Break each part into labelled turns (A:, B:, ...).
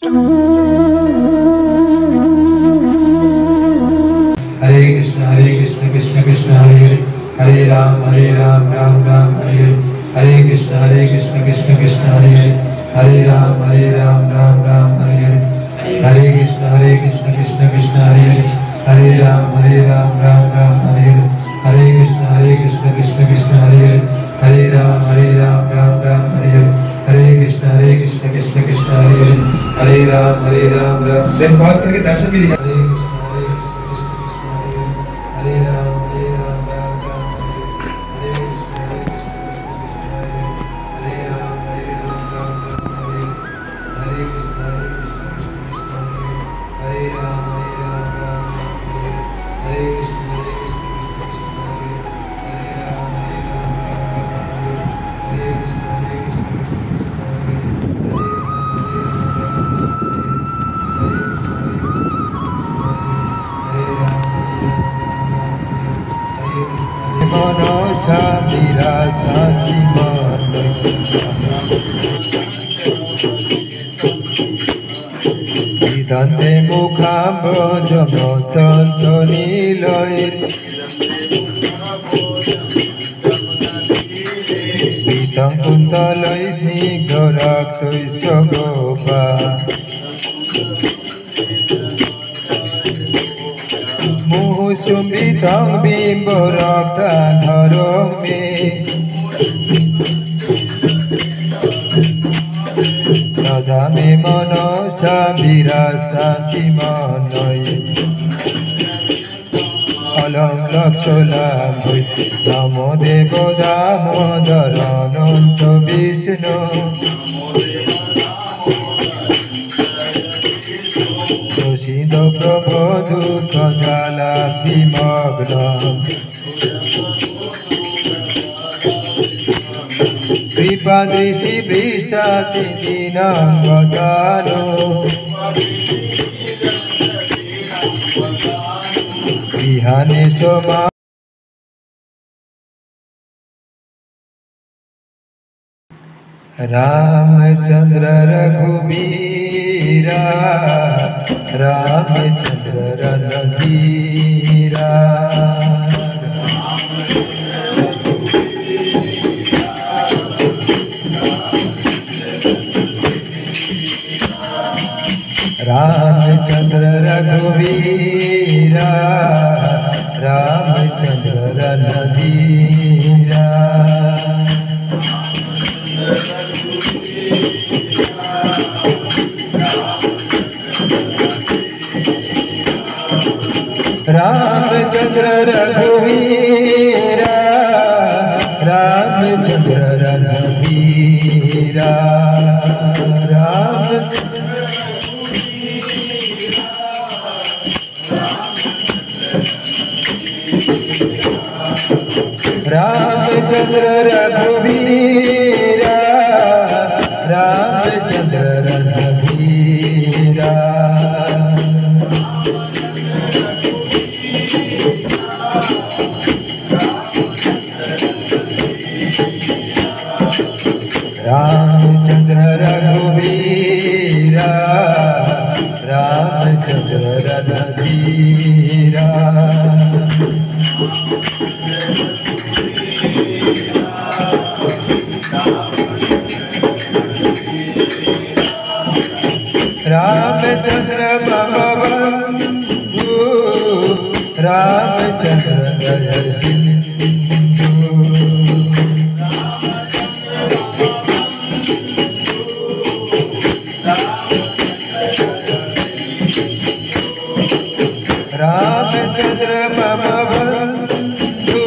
A: Krishna Krishna Hare Hare Hare Ram Ram Ram Hare Hare Hare Krishna Krishna Krishna Hare Hare Hare Ram Ram Ram Hare Hare Hare Krishna Krishna Krishna Hare Hare Hare Ram Ram Ram Hare Hare Hare Krishna Krishna Krishna Hare Hare Hare Ram Ram Ram Hare Hare Hare Krishna Krishna Krishna Hare Hare Hare Ram Ram then pause करके दर्शन भी दिखा हरे राम राम राम हरे कृष्ण कृष्ण हरे राम राम राम हरे कृष्ण हरे राम राम हरे कृष्ण मनसा विराजति विदन्ते मुखाम्बोजमतन्तनीलैर् पीतं कुन्तलैः स्निग्धरक्तैश्च गोपा मुहुसुम्बितं बिम्बरक्ताधरो मे सदा मे मनसा विराजति मनये अलं लक्षलाभै नमो देव दामोदर अनन्त विष्णु शोषित प्रभो दुःखजालाभिमग्नम् कृपा दृष्टि पृष्ठति दीनांगदानो विहाने सोमा रामचंद्र रघुवीरा रामचंद्र रणधीरा रामचंद्र रघुवीरा रामचंद्र रणधीरा रामचंद्र रघुवीरा रामचंद्र रणधीरा रामचंद्र रघुवीरा रामचंद्र रणधीरा रामचंद्र रघुवीरा रामचंद्र रणधीरा रामचंद्र मम बंधु रामचंद्र दय सिंधु रामचंद्र मम बंधु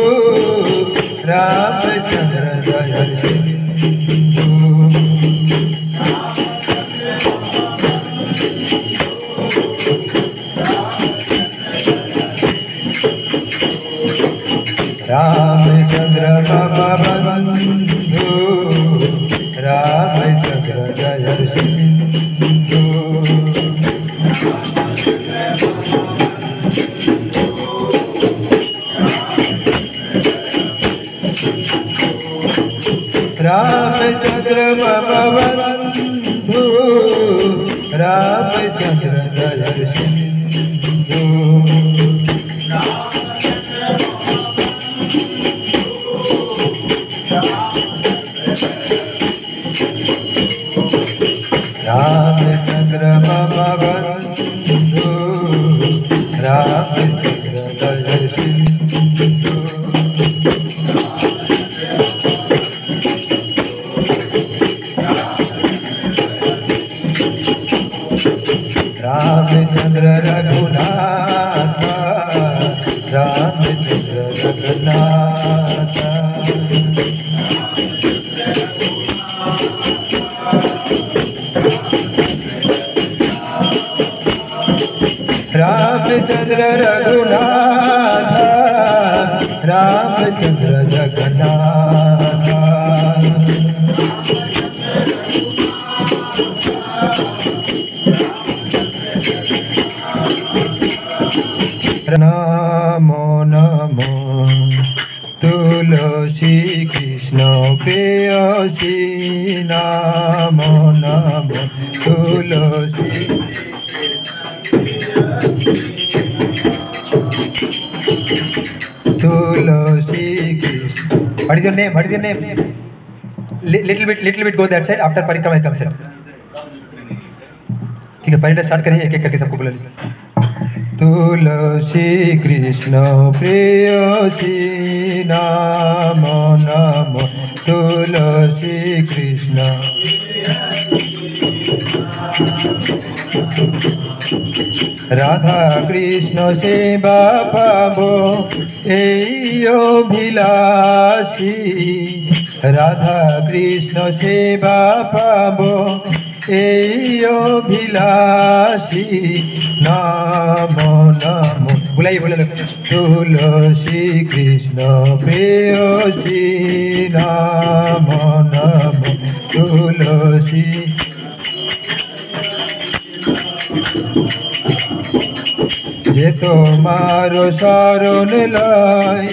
A: रामचंद्र दय सिंधु रामचंद्र दया सिंधु रामचंद्र मम बंधु रामचंद्र दया सिंधु रामचंद्र रघुनाथ रामचंद्र रघुनाथ रामचंद्र रघुनाथ रामचंद्र जगन्नाथ नमो नमो तुलसी कृष्ण प्रेयसी नमो नमो तुलसी तुलसी Krishna What is your name? What is your name? Little bit go that side. After परिक्रमा come sir. ठीक है परिक्रमा स्टार्ट करिए एक एक करके सबको बुला लीजिए तुलसी कृष्ण प्रेयसी नमो नमो तुलसी कृष्ण राधा कृष्ण सेवा पाबो एयो भिलासी राधा कृष्ण सेवा पाबो एयो भिलासी नमो नमो बुलाइए बोले तुलसी कृष्ण प्रेयसी नमो नमो तुलसी जे तुम्हारो शरण लय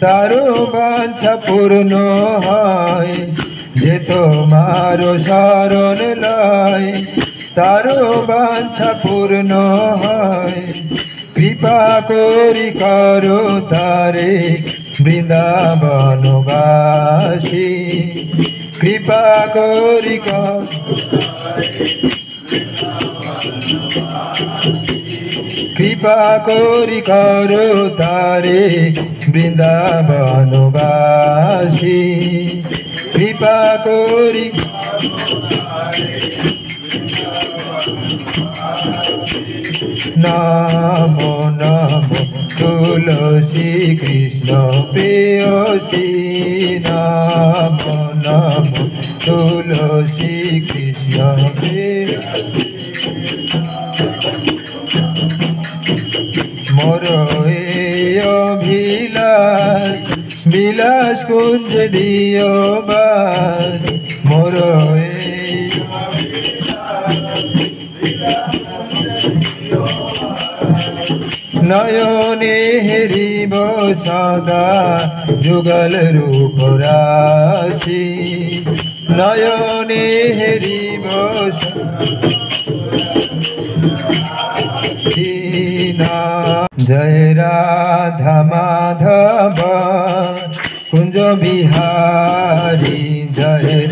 A: तारो बांछा पूर्ण হয় जे तुम्हारो शरण लय तारो बांछा पूर्ण হয় कृपा करी करो तारे বৃন্দাবনবাসী कृपा करी कृपा करी करो तारे বৃন্দাবনবাসী कृपा करी नमो नमो तुलसी कृष्ण प्रेयसी नमो नमो तुलसी कृष्ण प्रेयसी मोर अभिलाष বিলাস কুঞ্জে দিও বাস মোর নয়নে হেরিব সদা যুগল রূপ রাশি নয়নে হেরিব जय राधा माधव कुंज बिहारी जय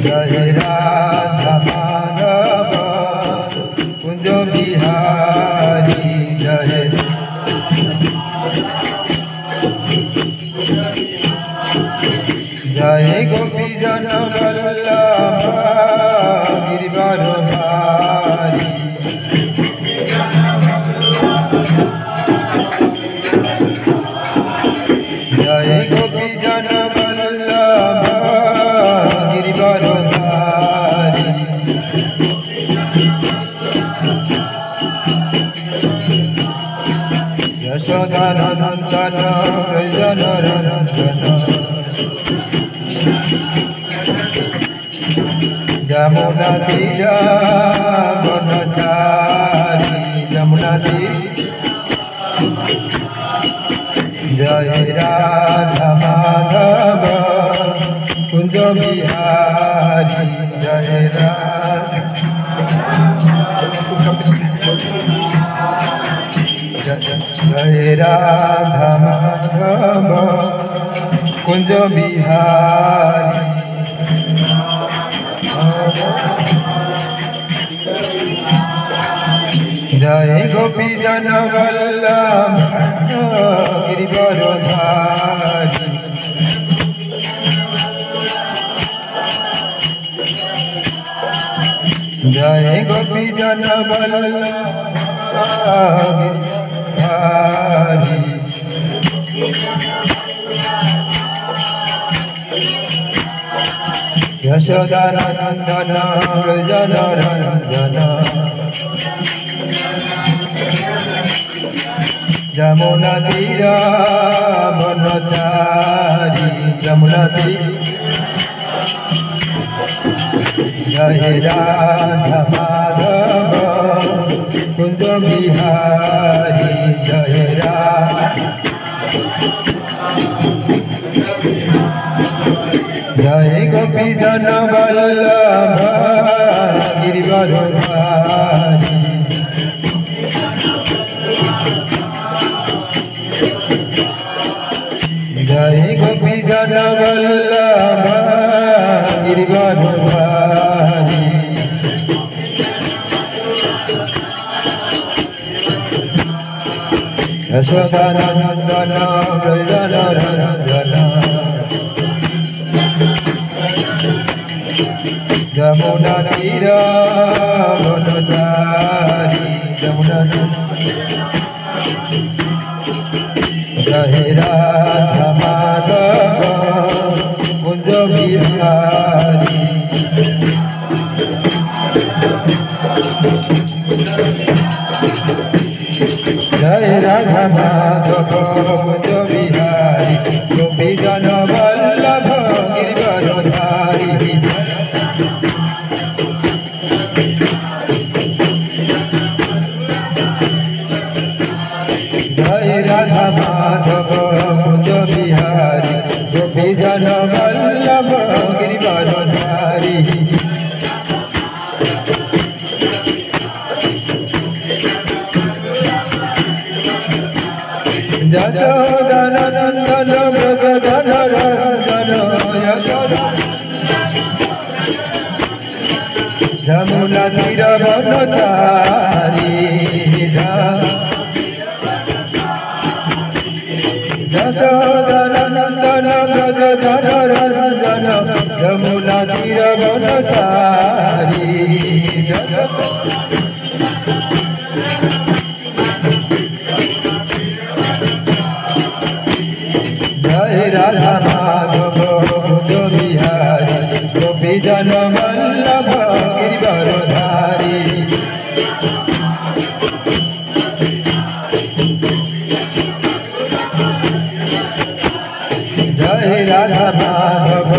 A: जय राधा माधव कुंज बिहारी जय जय गोपी जन वल्लभ गिरिवरधारी जय गोपी जन वल्लभ गिरिवरधारी यशोदानंदन व्रजन रंजन जमुना तीरा वनचारी जमुना जय राधा माधव कुंज राधा माधव कुंज बिहारी जय गोपी जन वल्लभ गिरिवरधारी जय गोपी जन वल्लभ गिरिवरधारी यशोदानंदन व्रज नंदन जमुना तीर वनचारी जमुना तीर जय राधा माधव कुंज बिहारी जय राधा जय गोपी जन वल्लभ गिरिवरधारी जय गोपी जन वल्लभ गिरिवरधारी यशोदानंदन व्रज नंदन जमुना तीर वनचारी जमुना जय राधा माधव कुंज बिहारी जय राधा माधव कुंज बिहारी गोपी जन वल्लभ गिरिवरधारी जय राधा माधव कुंज बिहारी गोपी जन वल्लभ गिरिवरधारी यशोदानंदन व्रज नंदन यशोदा जमुना तीर वनचारी यशोदानंदन व्रज नंदन जमुना तीर वनचारी जय राधा माधव कुंज बिहारी गोपी जन वल्लभ गिरिवरधारी जय राधा माधव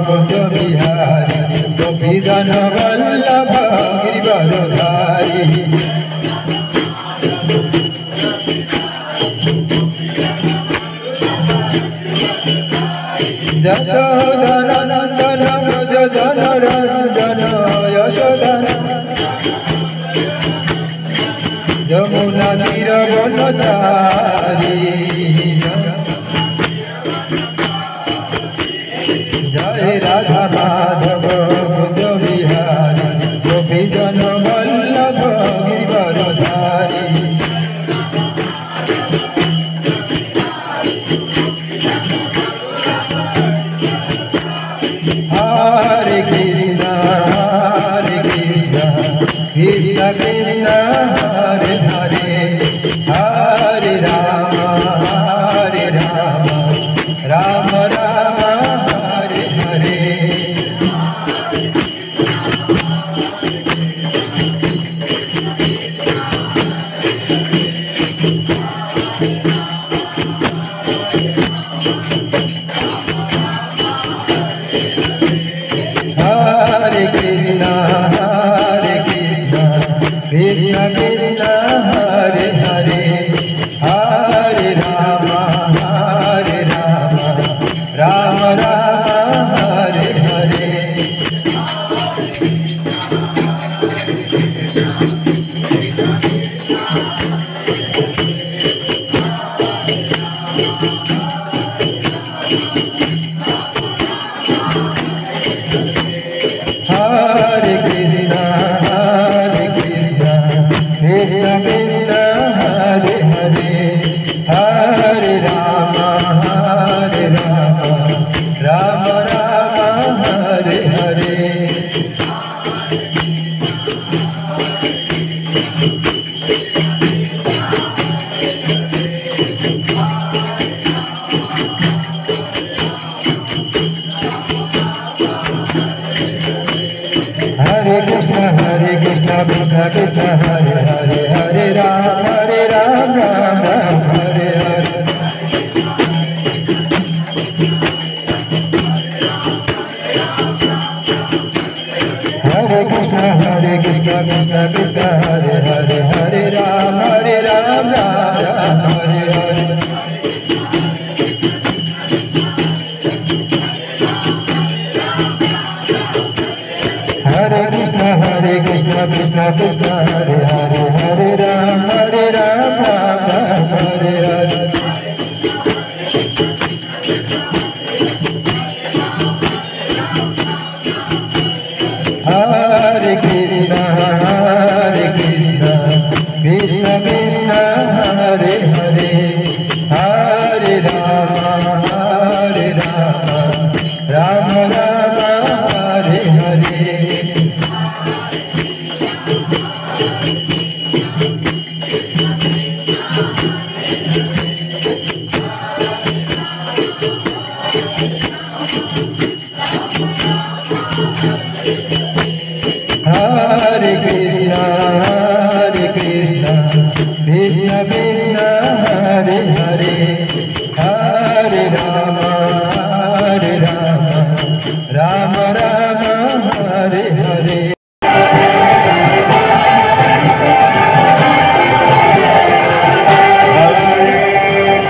A: कुंज बिहारी गोपी जन वल्लभ गिरिवरधारी यशोदानंदन व्रज नंदन यशोदानंदन जमुना तीर वनचारी जय राधा माधव कुंज बिहारी गोपी जन वल्लभ गिरिवरधारी हरे कृष्ण कृष्ण कृष्ण हरे हरे हरे राम राम राम हरे हरे हरे कृष्ण कृष्ण कृष्ण हरे हरे हरे राम राम राम हरे हरे कृष्ण हरे हरे हरे राम राम राम हरे हरे हरे कृष्ण कृष्ण कृष्ण हरे हरे हरे राम राम राम हरे हरे हरे कृष्ण कृष्ण कृष्ण हरे हरे हरे राम राम राम हरे हरे हरे कृष्ण कृष्ण कृष्ण हरे हरे हरे राम राम राम हरे हरे हरे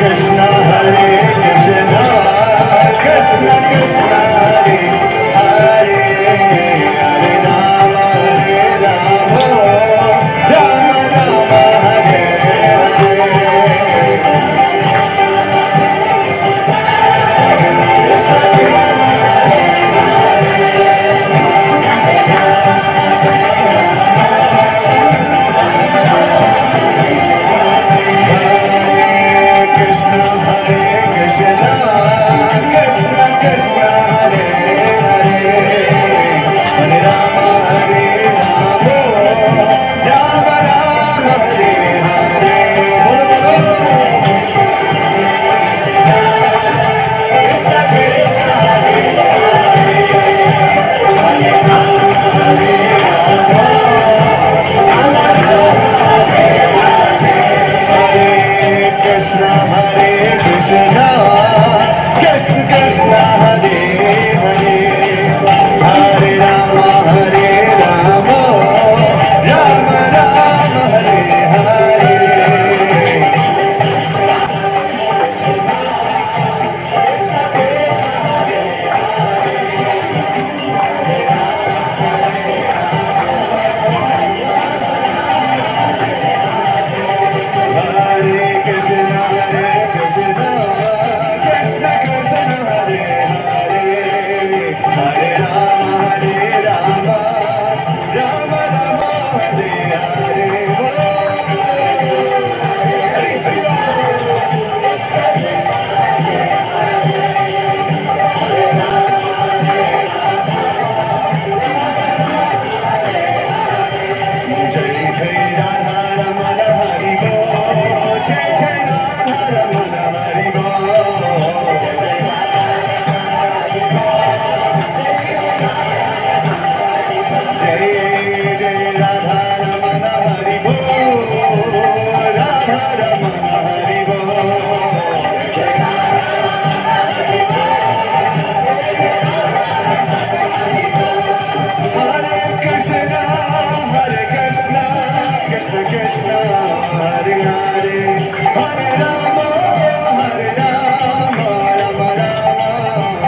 A: कृष्ण कृष्ण कृष्ण हरे हरे हरे राम राम राम हरे हरे कृष्ण कृष्ण कृष्ण हरे हरे हरे राम राम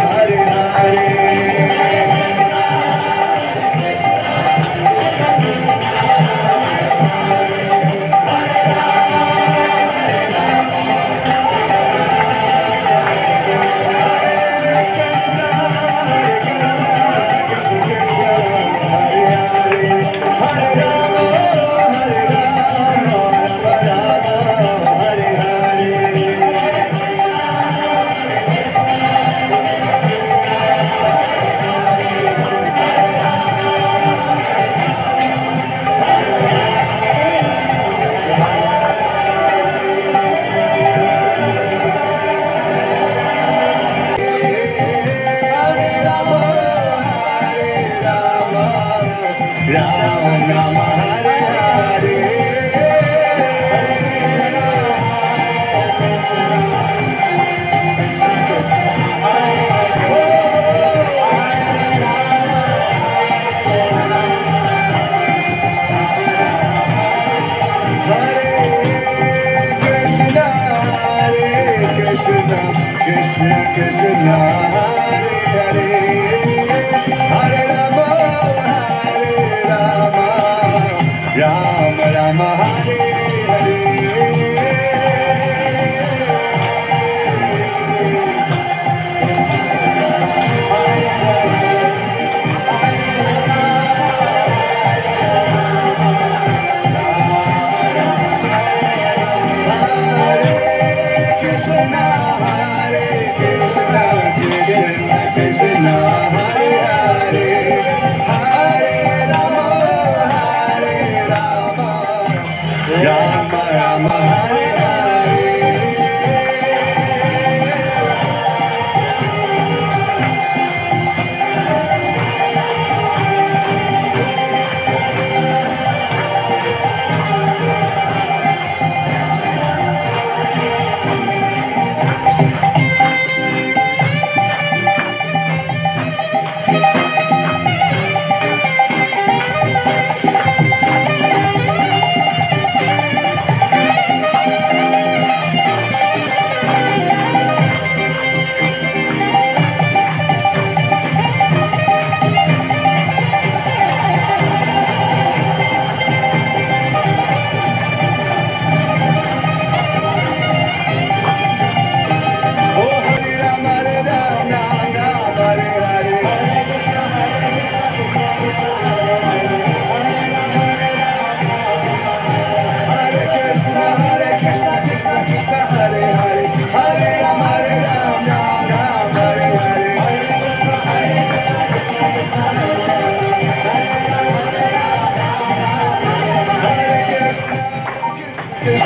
A: राम हरे Ram Ram Hare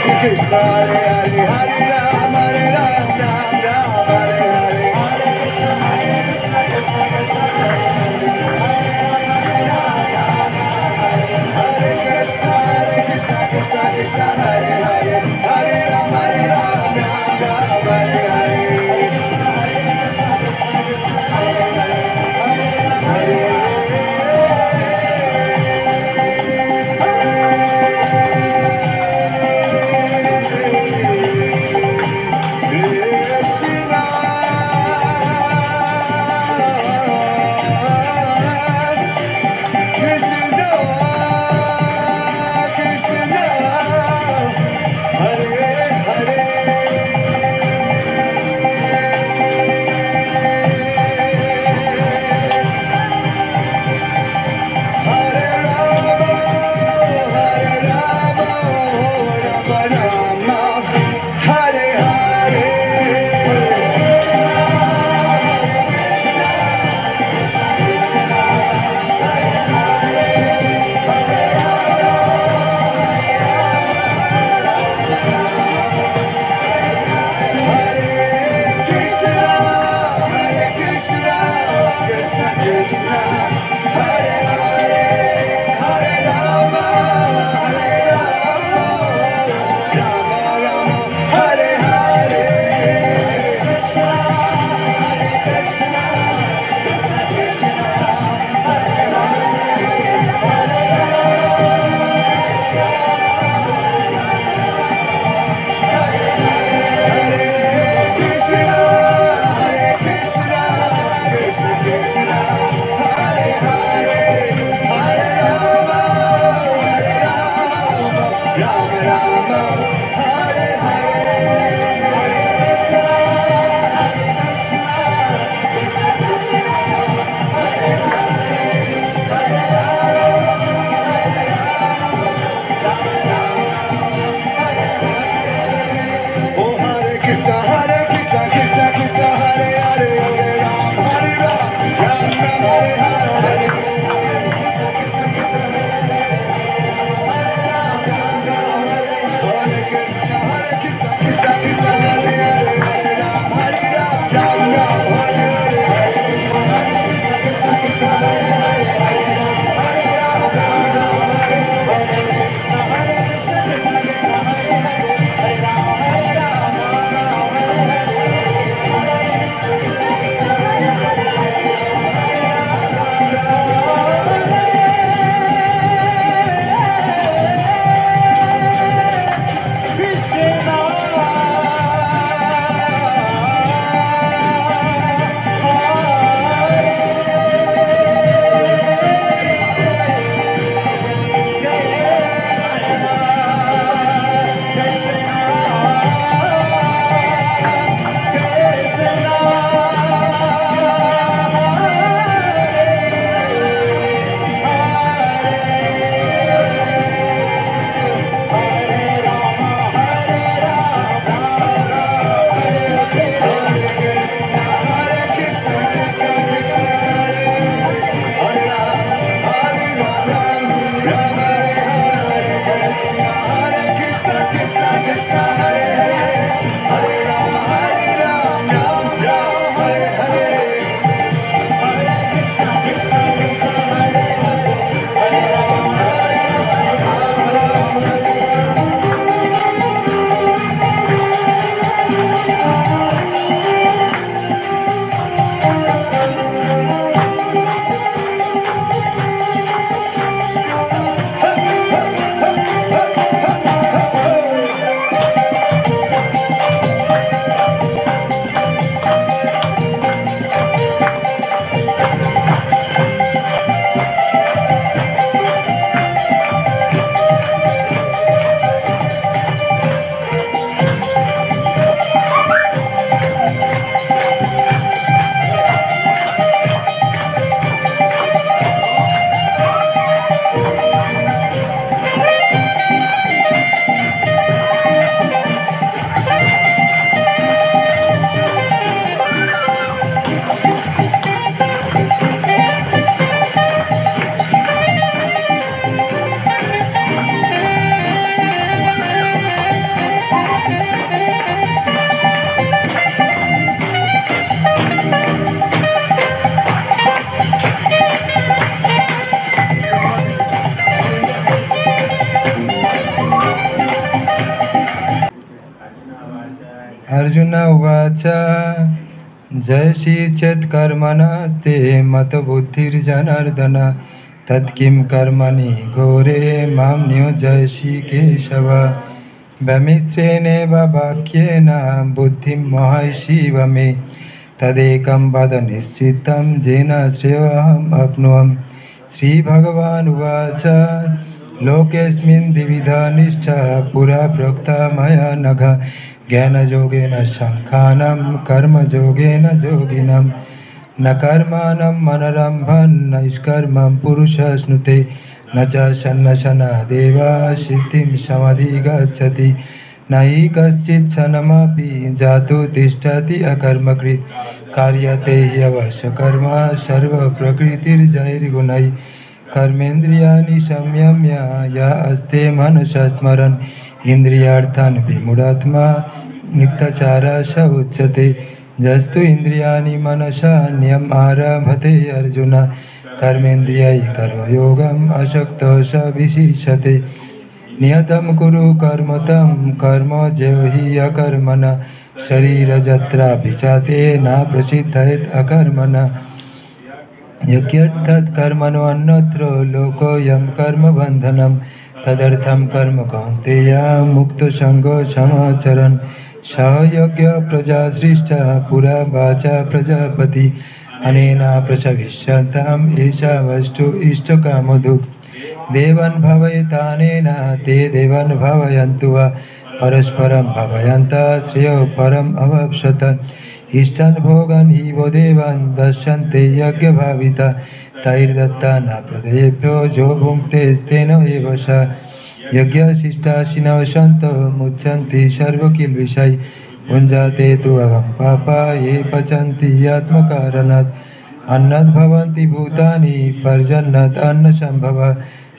B: Krishna Hare Hare Hare Ram Ram Ram Hare Hare Hare Krishna Krishna Krishna Hare Krishna Krishna Hare Hare Hare Ram Ram Hare Hare Hare
A: Arjun उवाच जयसि चेत् कर्मणस्ते मतबुद्धिर्जनार्दन तत्किं कर्मणि घोरे मां नियोजयसि केशव व्यामिश्रेणेव वाक्येन बुद्धिं मोहयसीव मे तदेकं वद निश्चितं येन श्रेयोऽहम् आप्नुयाम् श्रीभगवानुवाच लोकेऽस्मिन् द्विविधा निष्ठा पुरा प्रोक्ता मया नघ ज्ञानयोगेन साङ्ख्यानां कर्मयोगेन योगिनां न कर्माणं मनरम्भन् नैष्कर्मं पुरुषश्नुते न च सन्नशनादेव सिद्धिं समधिगच्छति न हि कश्चित् क्षणमपि जातु तिष्ठति अकर्मकृत् कार्यते ह्यवश्यकर्म सर्वप्रकृतिर्जैर्गुणैः कर्मेन्द्रियाणि संयम्य य अस्ते मनसा स्मरन् इन्द्रियार्थान् विमूढात्मा नित्यचारः स उच्यते यस्तु इन्द्रियाणि मनसा नियमारभते अर्जुन कर्मेन्द्रियैः कर्मयोगम् असक्तः स विशिष्यते नियतं कुरु कर्म तं कर्म ज्यो हि अकर्मणा शरीरजत्रापि चाते न प्रसिद्धयेत् अकर्मणा यज्ञार्थात् कर्मणो अन्यत्र लोकोऽयं कर्मबन्धनं तदर्थं कर्म कौन्तेय मुक्तसङ्गो समाचरन् सः यज्ञ प्रजा सृष्टा पुरा वाचा प्रजापति अनेन प्रसविष्यताम् एषा वस्तु इष्टकामधुक् देवान् भावयेतानेन ते देवान् भावयन्तु वा परस्परं भावयन्तः श्रेयो परम् अवाप्स्यत इष्टान् भोगान् हि वो देवान् दर्शन्ते यज्ञभाविता तैर्दत्ता न प्रदेभ्यो जो भुङ्क्ते तेन एव स यज्ञशिष्टाशिनः सन्तो मुच्यन्ति सर्वकिल्बिषै भुञ्जाते तु अहं पापा ये पचन्ति आत्मकारणात् अन्नात् भवन्ति भूतानि पर्जन्यात् अन्नसम्भव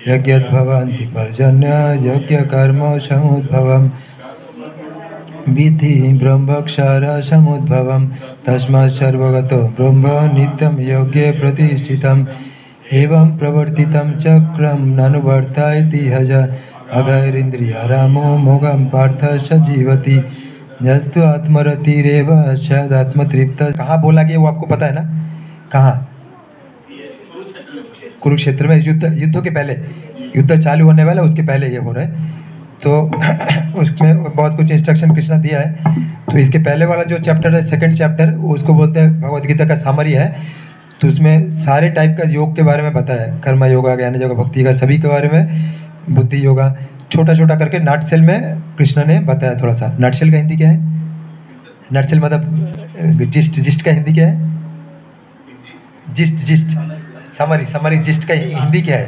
A: यज्ञात् भवन्ति पर्जन्य यज्ञकर्म समुद्भवम् विधि ब्रह्मक्षारसमुद्भवं तस्मात् सर्वगतो ब्रह्म नित्यं योग्ये प्रतिष्ठितम् एवं प्रवर्तितं चक्रं ननुवर्तयति हज अघैरिन्द्रियारामो मोघं पार्थ स जीवति यस्तु आत्मरतिरेव सदात्मतृप्त। कहाँ बोला गया वो आपको पता है ना? कहाँ? कुरुक्षेत्र में युद्ध के पहले, युद्ध चालू होने वाला उसके पहले ये हो रहा है। तो उसमें बहुत कुछ इंस्ट्रक्शन कृष्णा दिया है। तो इसके पहले वाला जो चैप्टर है, सेकंड चैप्टर, उसको बोलते हैं भगवद गीता का सामरी है। तो उसमें सारे टाइप का योग के बारे में बताया है, कर्म योगा, ज्ञान योगा, भक्ति का, सभी के बारे में, बुद्धि योगा, छोटा छोटा करके नाटसेल में कृष्ण ने बताया थोड़ा सा। नाटसेल का हिंदी क्या है? नाटसेल मतलब जिस्ट, जिस्ट का हिंदी क्या है? Gist, gist, summary, summary, gist का हिंदी क्या है?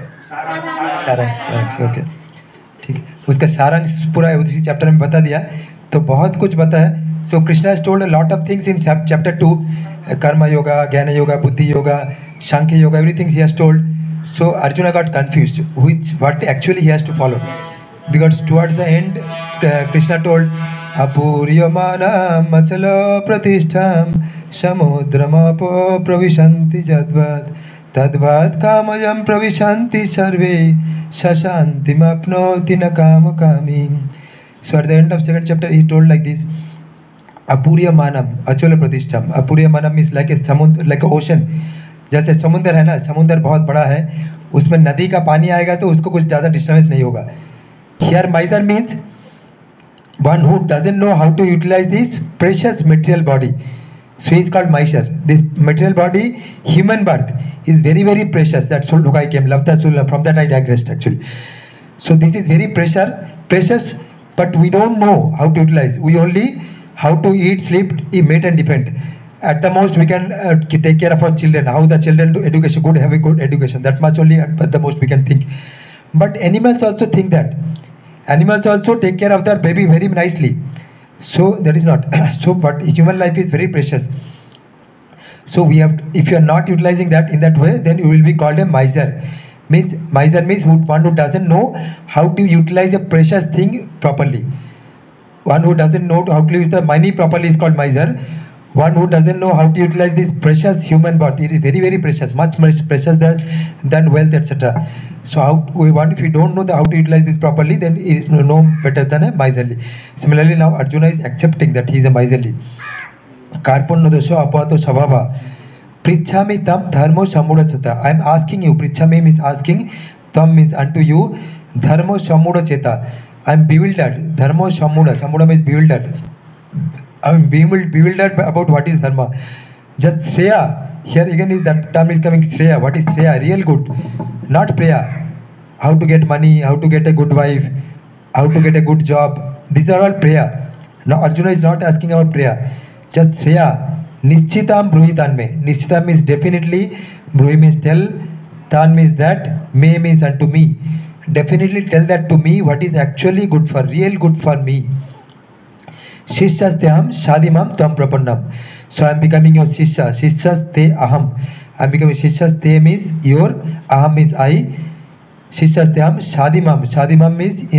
A: सारांश, सारांश, ओके ठीक है। उसका सारांश पूरा उसी चैप्टर में बता दिया। तो बहुत कुछ बताया। So Krishna has told a lot of things in chapter 2, karma yoga, gyan yoga, buddhi yoga, Sankhya yoga, everything ही has told. So Arjuna got confused what actually he has to follow, because towards the end Krishna told Apuryamana machalo pratishtham samudramapo pravishanti jadvat tadvat kamayam pravishanti sarve shashanti mapnoti na kamakami. So at the end of second chapter he told like this: Apuryamanam achalo pratishtham. Apuryamanam is like a samudra, like an ocean. जैसे समुंदर है ना, समुंदर बहुत बड़ा है, उसमें नदी का पानी आएगा तो उसको कुछ ज़्यादा डिस्टर्बेंस नहीं होगा. Here miser means one who doesn't know how to utilize this precious material body. So he is called miser. This material body, human birth, is very very precious. That's why I came. Lavta Sulla. From that I digressed actually. So this is very precious, but we don't know how to utilize. We only how to eat, sleep, mate and depend. At the most we can take care of our children, how the children do education, good, have a good education, that much only at the most we can think. But animals also think that. Animals also take care of their baby very nicely. So that is not. So but human life is very precious. So we have, if you are not utilizing that in that way, then you will be called a miser. Miser means one who doesn't know how to utilize a precious thing properly. One who doesn't know how to use the money properly is called miser. One who doesn't know how to utilize this precious human birth, it is very, very precious, much precious than wealth, etc. So if you don't know how to utilize this properly, then it is no better than a miserly. Similarly, now Arjuna is accepting that he is a miserly. Karpunno dosho apato sabhava. Prichami tam dharmo samudacheta. I am asking you, Prichami means asking, tam means unto you, dharmo samudacheta. I am bewildered. Dharmo samuda means bewildered. I am bewildered about what is dharma. Just Shreya, here again is that term is coming Shreya. What is Shreya? Real good, not Preya. How to get money, how to get a good wife, how to get a good job. These are all Preya. Now Arjuna is not asking about Preya. Just Shreya. Nishchitam bruhitan me. Nishchitam means definitely, bruhi means tell, tan means that, me means unto me. Definitely tell that to me what is actually good for, real good for me. Shishyastyaham shadimam tvam prapannam. So I am becoming your Shishya. Shishyaste aham. I am becoming Shishyaste means your, aham means I. Shishyastyaham shadimam. Shadimam means